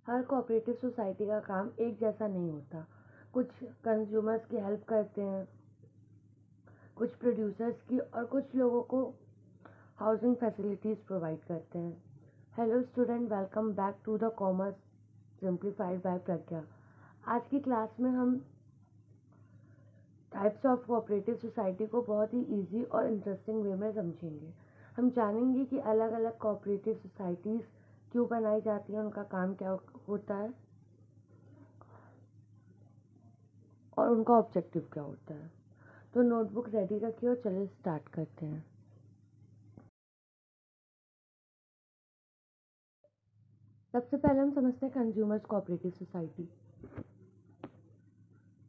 हर cooperative society का काम एक जैसा नहीं होता। कुछ कंज्यूमर्स की हेल्प करते हैं, कुछ प्रोड्यूसर्स की, और कुछ लोगों को हाउसिंग फैसिलिटीज़ प्रोवाइड करते हैं। Hello student, welcome back to the commerce simplified by Pragya. आज की क्लास में हम टाइप्स ऑफ कोऑपरेटिव सोसाइटी को बहुत ही इजी और इंटरेस्टिंग वे में समझेंगे। हम जानेंगे कि अलग अलग कोऑपरेटिव सोसाइटीज़ क्यों बनाई जाती हैं, उनका काम क्या होता है और उनका ऑब्जेक्टिव क्या होता है। तो नोटबुक रेडी रखिए और चलिए स्टार्ट करते हैं। सबसे पहले हम समझते हैं कंज्यूमर्स कोऑपरेटिव सोसाइटी।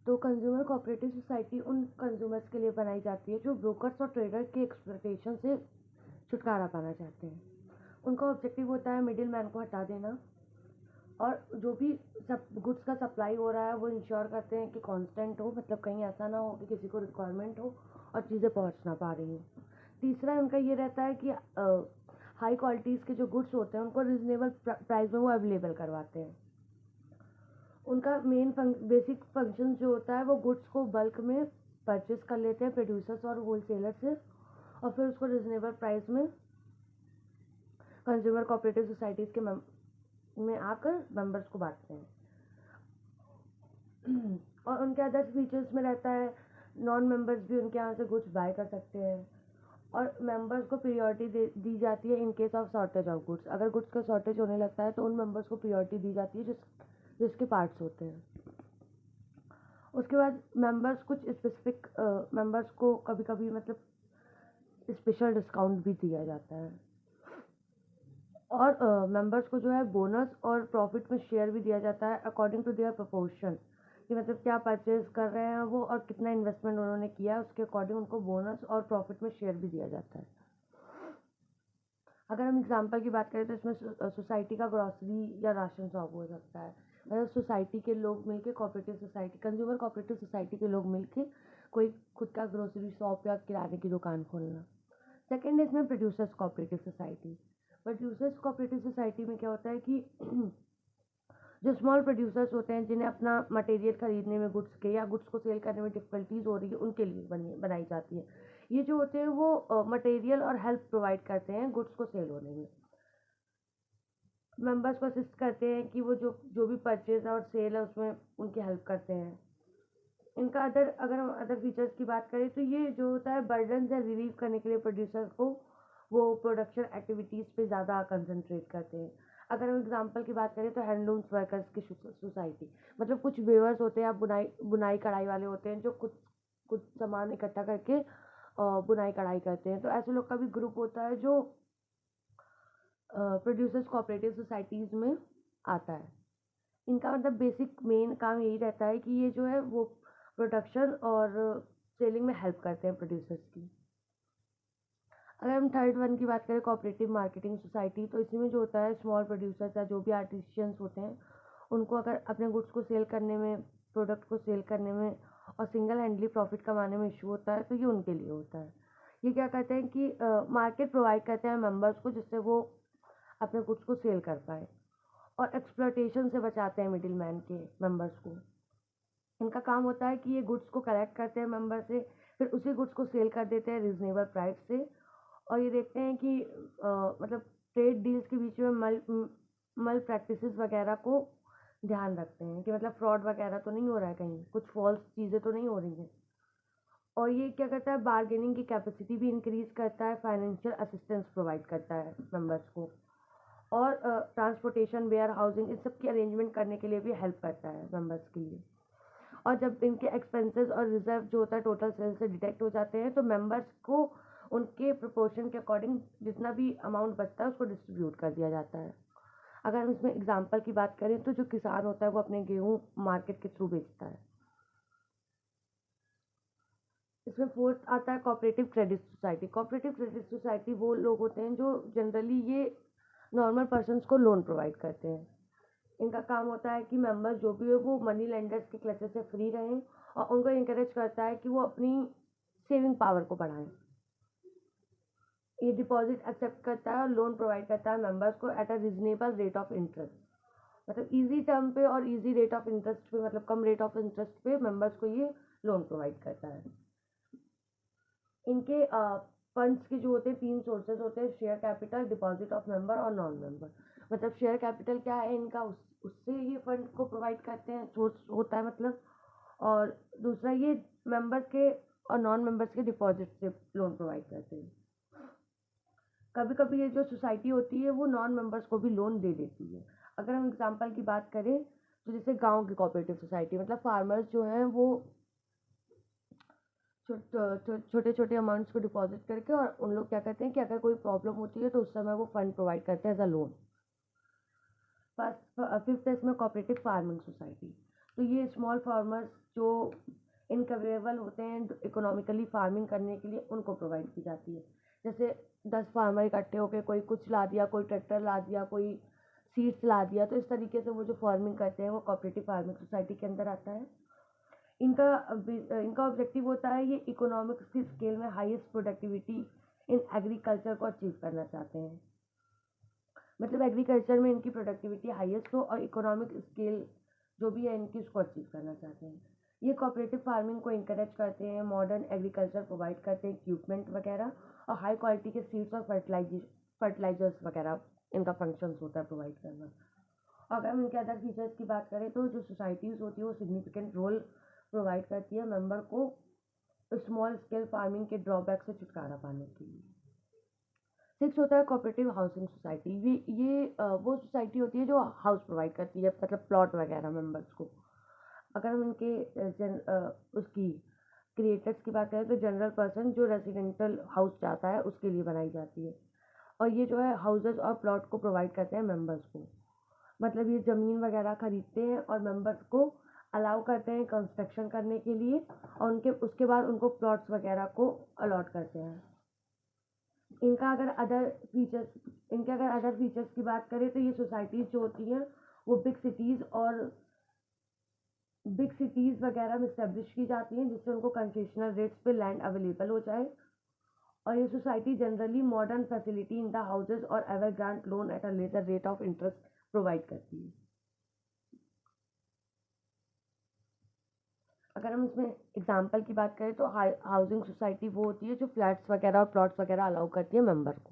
तो कंज्यूमर कोऑपरेटिव सोसाइटी उन कंज्यूमर्स के लिए बनाई जाती है जो ब्रोकर्स और ट्रेडर के एक्सप्लॉयटेशन से छुटकारा पाना चाहते हैं। उनका ऑब्जेक्टिव होता है मिडिल मैन को हटा देना, और जो भी सब गुड्स का सप्लाई हो रहा है वो इंश्योर करते हैं कि कांस्टेंट हो, मतलब कहीं ऐसा ना हो कि किसी को रिक्वायरमेंट हो और चीज़ें पहुंच ना पा रही हो। तीसरा उनका ये रहता है कि हाई क्वालिटीज़ के जो गुड्स होते हैं उनको रिजनेबल प्राइस में वो अवेलेबल करवाते हैं। उनका मेन बेसिक फंक्शन जो होता है वो गुड्स को बल्क में परचेज कर लेते हैं प्रोड्यूसर्स और होलसेलर से, और फिर उसको रिजनेबल प्राइस में कंज्यूमर कोऑपरेटिव सोसाइटीज़ के में आकर मेंबर्स को बांटते हैं। और उनके अदर्स फीचर्स में रहता है नॉन मेंबर्स भी उनके यहाँ से गुड्स बाय कर सकते हैं, और मेंबर्स को प्रियोरिटी दी जाती है in case of shortage of goods. अगर गुड्स का शॉर्टेज होने लगता है तो उन मेंबर्स को प्रियोरिटी दी जाती है जिसके पार्ट्स होते हैं। उसके बाद मेंबर्स कुछ स्पेसिफिक मेंबर्स को कभी कभी मतलब स्पेशल डिस्काउंट भी दिया जाता है, और मेंबर्स को जो है बोनस और प्रॉफिट में शेयर भी दिया जाता है अकॉर्डिंग टू देयर प्रोपोर्शन, कि मतलब क्या परचेज कर रहे हैं वो और कितना इन्वेस्टमेंट उन्होंने किया है उसके अकॉर्डिंग उनको बोनस और प्रॉफिट में शेयर भी दिया जाता है। अगर हम एग्जांपल की बात करें तो इसमें सोसाइटी का ग्रॉसरी या राशन शॉप हो सकता है। मतलब सोसाइटी के लोग मिलके cooperative society, consumer cooperative society के लोग मिलके कोई खुद का ग्रोसरी शॉप या किराने की दुकान खोलना। सेकेंड इसमें producers cooperative society. Producers cooperative society में क्या होता है कि जो स्मॉल प्रोड्यूसर्स होते हैं जिन्हें अपना मटेरियल खरीदने में गुड्स के या गुड्स को सेल करने में डिफ़िकल्टीज हो रही है उनके लिए बनाई जाती है। ये जो होते हैं वो मटेरियल और हेल्प प्रोवाइड करते हैं गुड्स को सेल होने में। मेंबर्स को असिस्ट करते हैं कि वो जो भी परचेज और सेल है उसमें उनकी हेल्प करते हैं। इनका अगर हम अदर फीचर्स की बात करें तो ये जो होता है बर्डन से रिलीव करने के लिए प्रोड्यूसर्स को वो प्रोडक्शन एक्टिविटीज़ पे ज़्यादा कंसंट्रेट करते हैं। अगर हम एग्जांपल की बात करें तो हैंडलूम्स वर्कर्स की सोसाइटी, मतलब कुछ वेवर्स होते हैं या बुनाई कढ़ाई वाले होते हैं जो कुछ सामान इकट्ठा करके बुनाई कढ़ाई करते हैं। तो ऐसे लोग का भी ग्रुप होता है जो प्रोड्यूसर्स कोऑपरेटिव सोसाइटीज़ में आता है। इनका मतलब बेसिक मेन काम यही रहता है कि ये जो है वो प्रोडक्शन और सेलिंग में हेल्प करते हैं प्रोड्यूसर्स की। अगर हम थर्ड वन की बात करें कोऑपरेटिव मार्केटिंग सोसाइटी, तो इसमें जो होता है स्मॉल प्रोड्यूसर्स या जो भी आर्टिशियंस होते हैं उनको अगर अपने गुड्स को सेल करने में, प्रोडक्ट को सेल करने में और सिंगल हैंडली प्रॉफिट कमाने में इशू होता है तो ये उनके लिए होता है। ये क्या करते हैं कि मार्केट प्रोवाइड करते हैं मेंबर्स को जिससे वो अपने गुड्स को सेल कर पाए, और एक्सप्लॉयटेशन से बचाते हैं मिडिल मैन के मेंबर्स को। इनका काम होता है कि ये गुड्स को कलेक्ट करते हैं मेंबर से, फिर उसी गुड्स को सेल कर देते हैं रिजनेबल प्राइस से, और ये देखते हैं कि मतलब ट्रेड डील्स के बीच में मल प्रैक्टिसेस वगैरह को ध्यान रखते हैं कि मतलब फ्रॉड वगैरह तो नहीं हो रहा है, कहीं कुछ फॉल्स चीज़ें तो नहीं हो रही हैं। और ये क्या करता है, बार्गेनिंग की कैपेसिटी भी इंक्रीज करता है, फाइनेंशियल असिस्टेंस प्रोवाइड करता है मेंबर्स को, और ट्रांसपोर्टेशन, वेयर हाउसिंग, इन सब की अरेंजमेंट करने के लिए भी हेल्प करता है मेंबर्स के लिए। और जब इनके एक्सपेंसेस और रिजर्व जो होता है टोटल सेल से डिटेक्ट हो जाते हैं तो मेंबर्स को उनके प्रोपोर्शन के अकॉर्डिंग जितना भी अमाउंट बचता है उसको डिस्ट्रीब्यूट कर दिया जाता है। अगर हम इसमें एग्जांपल की बात करें तो जो किसान होता है वो अपने गेहूँ मार्केट के थ्रू बेचता है। इसमें फोर्थ आता है cooperative credit society. Cooperative credit society वो लोग होते हैं जो जनरली ये नॉर्मल पर्सनस को लोन प्रोवाइड करते हैं। इनका काम होता है कि मेंबर्स जो भी है वो मनी लेंडर्स के क्लचेस से फ्री रहें, और उनको इंकरेज करता है कि वो अपनी सेविंग पावर को बढ़ाएं। ये डिपॉजिट एक्सेप्ट करता है और लोन प्रोवाइड करता है मेंबर्स को at a reasonable rate of interest, मतलब ईजी टर्म पे और ईजी रेट ऑफ इंटरेस्ट पे, मतलब कम रेट ऑफ इंटरेस्ट पे मेंबर्स को ये लोन प्रोवाइड करता है। इनके फंड्स के जो होते हैं 3 सोर्सेज होते हैं, share capital, deposit of member और नॉन मेंबर। मतलब शेयर कैपिटल क्या है इनका, उससे ये फंड को प्रोवाइड करते हैं, सोर्स होता है मतलब। और दूसरा ये मेंबर्स के और नॉन मेंबर्स के डिपॉजिट से लोन प्रोवाइड करते हैं। कभी कभी ये जो सोसाइटी होती है वो नॉन मेंबर्स को भी लोन दे देती है। अगर हम एग्जांपल की बात करें तो जैसे गांव की कोऑपरेटिव सोसाइटी, मतलब फार्मर्स जो हैं वो छोटे छोटे अमाउंट्स को डिपॉजिट करके, और उन लोग क्या करते हैं कि अगर कोई प्रॉब्लम होती है तो उस समय वो फंड प्रोवाइड करते हैं एज अ लोन। फिफ्थ है इसमें कोऑपरेटिव फार्मिंग सोसाइटी। तो ये स्मॉल फार्मर्स जो इनकवेबल होते हैं इकोनॉमिकली फार्मिंग करने के लिए, उनको प्रोवाइड की जाती है। जैसे 10 फार्मर इकट्ठे होकर कोई कुछ ला दिया, कोई ट्रैक्टर ला दिया, कोई सीड्स ला दिया, तो इस तरीके से वो जो फार्मिंग करते हैं वो कोऑपरेटिव फार्मिंग सोसाइटी के अंदर आता है। इनका इनका ऑब्जेक्टिव होता है ये इकोनॉमिक स्केल में हाईएस्ट प्रोडक्टिविटी इन एग्रीकल्चर को अचीव करना चाहते हैं। मतलब एग्रीकल्चर में इनकी प्रोडक्टिविटी हाईएस्ट हो और इकोनॉमिक स्केल जो भी है इनकी उसको अचीव करना चाहते हैं। ये कोऑपरेटिव फार्मिंग को इंकरेज करते हैं, मॉडर्न एग्रीकल्चर प्रोवाइड करते हैं, इक्विपमेंट वगैरह, और हाई क्वालिटी के सीड्स और फर्टिलाइजर्स वगैरह इनका फंक्शंस होता है प्रोवाइड करना। अगर हम इनके अदर फीचर्स की बात करें तो जो सोसाइटीज़ होती है वो सिग्निफिकेंट रोल प्रोवाइड करती है मेंबर को स्मॉल स्केल फार्मिंग के ड्रॉबैक से छुटकारा पाने के लिए। 6 होता है कोऑपरेटिव हाउसिंग सोसाइटी। ये वो सोसाइटी होती है जो हाउस प्रोवाइड करती है, मतलब प्लॉट वगैरह मेंबर्स को। अगर हम इनके उसकी क्रिएटर्स की बात करें तो जनरल पर्सन जो रेजिडेंशियल हाउस चाहता है उसके लिए बनाई जाती है, और ये जो है हाउसेस और प्लॉट को प्रोवाइड करते हैं मेंबर्स को। मतलब ये ज़मीन वगैरह खरीदते हैं और मेंबर्स को अलाउ करते हैं कंस्ट्रक्शन करने के लिए, और उसके बाद उनको प्लॉट्स वगैरह को अलॉट करते हैं। इनके अगर अदर फीचर्स की बात करें तो ये सोसाइटीज़ जो होती हैं वो बिग सिटीज़ वगैरह में इस्टेब्लिश की जाती हैं, जिससे उनको कंसेशनल रेट्स पे लैंड अवेलेबल हो जाए। और ये society generally modern facility in the houses और ever grant loan at a later rate of interest provide करती है। अगर हम इसमें एग्जांपल की बात करें तो हाउसिंग सोसाइटी वो होती है जो फ्लैट्स वगैरह और प्लॉट्स वगैरह अलाउ करती है मेंबर को।